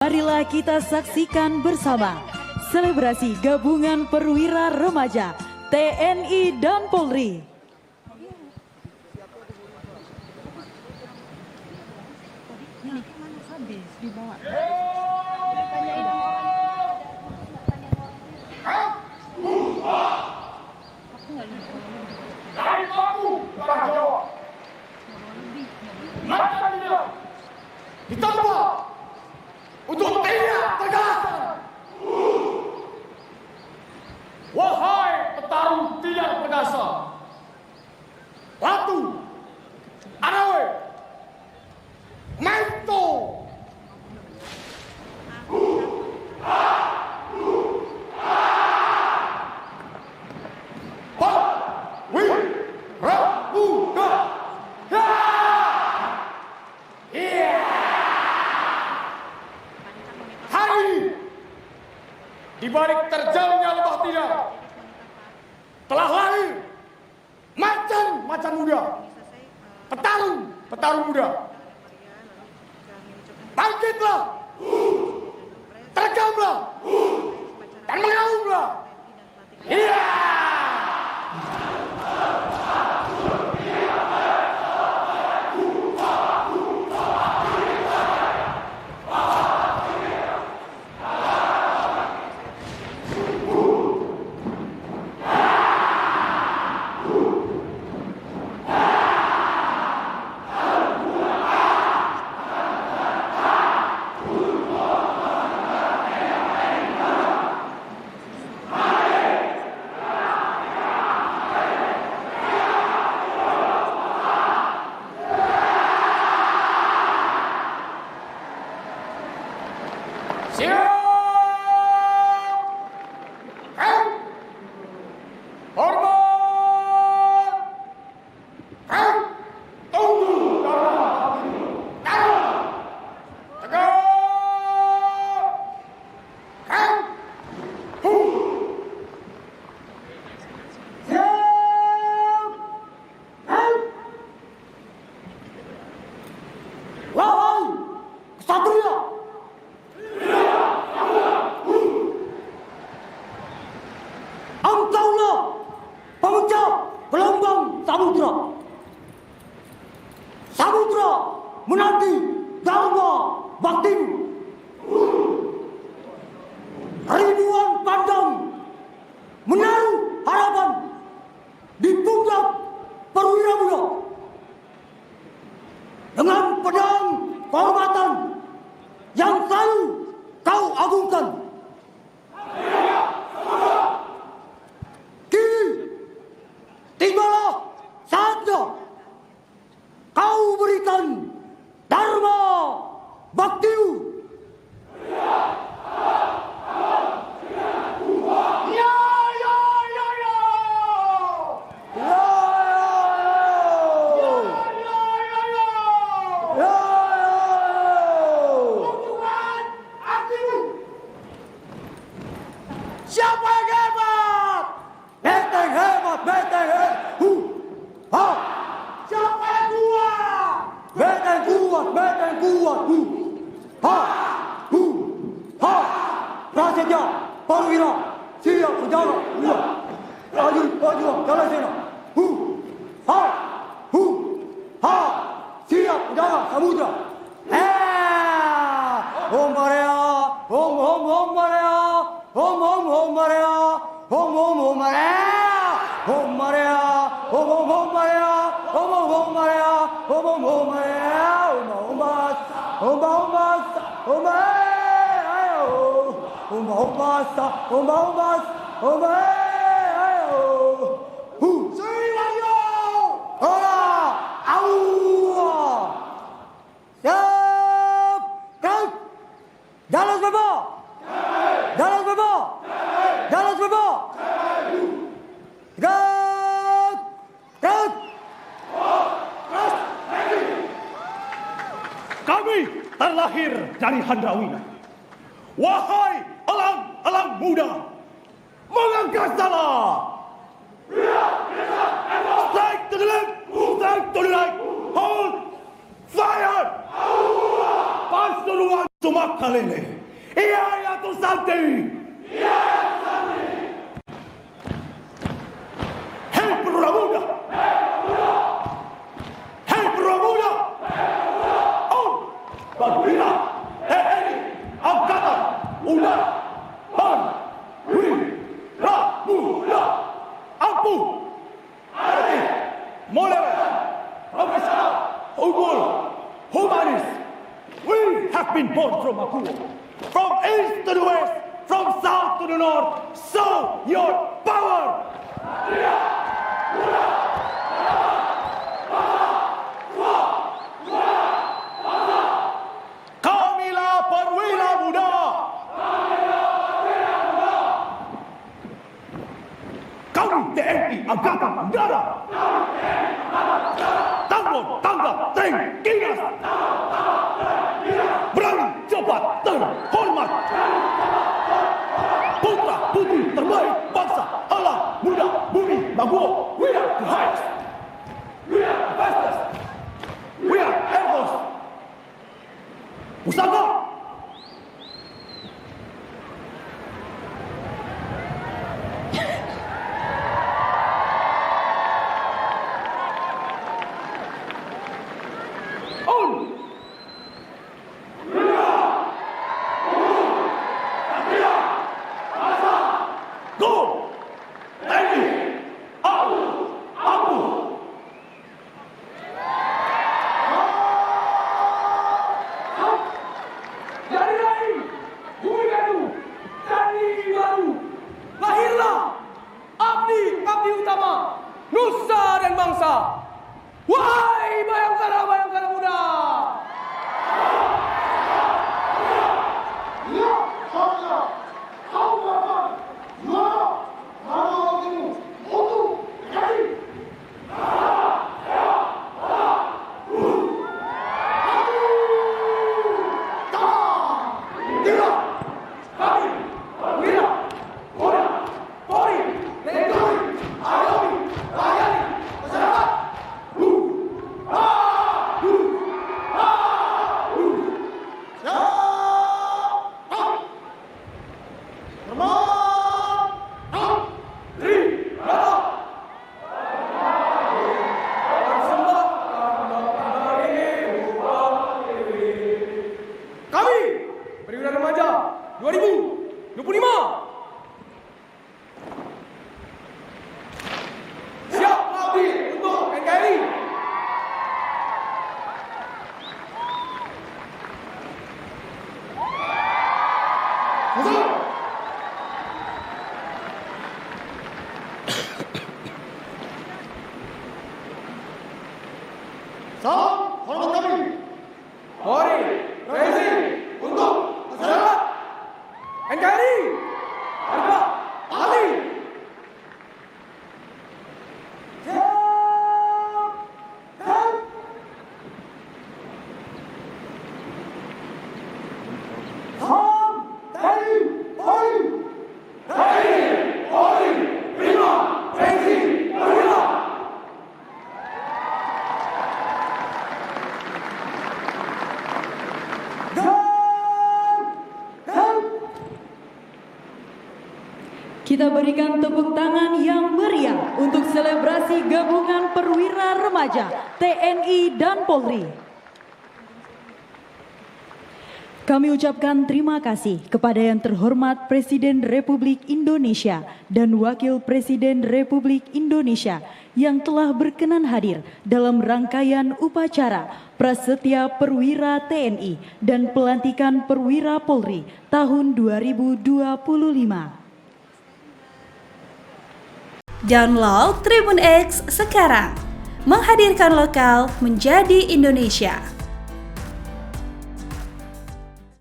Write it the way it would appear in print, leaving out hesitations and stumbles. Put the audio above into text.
Marilah kita saksikan bersama selebrasi gabungan perwira remaja TNI dan Polri. Ditambah untuk tidak tergalakan. Wahai petarung tidak perkasa, Ratu Arawe Mento di balik terjalnya lembah tidak telah lahir macan muda, petarung muda. Bangkitlah, terekamlah, dan mengaumlah. Iya. Samudra menanti dharma baktimu. Ribuan pandang menaruh harapan di pundak perwira muda. Dengan pedang kehormatan yang selalu kau agungkan. Kini tibalah saatnya kau berikan dharma baktimu. Siapa yang hebat? Benteng hebat, benteng hebat. Ha! Siapa yang kuat? Benteng kuat, benteng kuat. Ha! Ha! Prasetya, perwira, siap berjaga. Maju, Jalasena. Ha! Ha! Siap berjaga samudra. Om Maria, Om Maria. Om Maria, Om Maria, Om Maria, Om Maria, Om Maria, Om Maria, Jalan Bebo! Jalan Bebo! Jalan Bebo! Gerak! Kami terlahir dari Handrawina. Wahai elang-elang muda, mengangkatlah! Strike to the left, strike to the right, hold, fire! Pasuruan Sumakalele. Hiayatu Santi! Hei perwira muda! Hei perwira muda! Oh, perwira TNI Angkatan Udara Perwira Muda Ampuh TNI Mulai Profesional Unggul Humanis. We have been born from Papua, from east to the west, from south to the north. Show your power! Kamilah perwira muda! Kami TNI Angkatan Udara! Tanggung tanggap terengginas! Berani, cepat, terhormat! Putra putri terbaik bangsa alam muda bumi Papua. We are the highest. We are the fastest. We are Air Force. Pusaka. On. Go! TNI Ampuh! Dari lahir, bumi baru, TNI baru. Lahirlah abdi utama, nusa dan bangsa. Wahai bayangkara muda! Kami, Perwira Remaja 2025. Siap mengabdi untuk NKRI. Salam hormat kami. Mari, Rezi, untuk masyarakat NKRI, harga mati. Kita berikan tepuk tangan yang meriah untuk selebrasi gabungan perwira remaja TNI dan Polri. Kami ucapkan terima kasih kepada yang terhormat Presiden Republik Indonesia dan Wakil Presiden Republik Indonesia yang telah berkenan hadir dalam rangkaian upacara Prasetya Perwira TNI dan Pelantikan Perwira Polri tahun 2025. Download Tribun X sekarang, menghadirkan lokal menjadi Indonesia.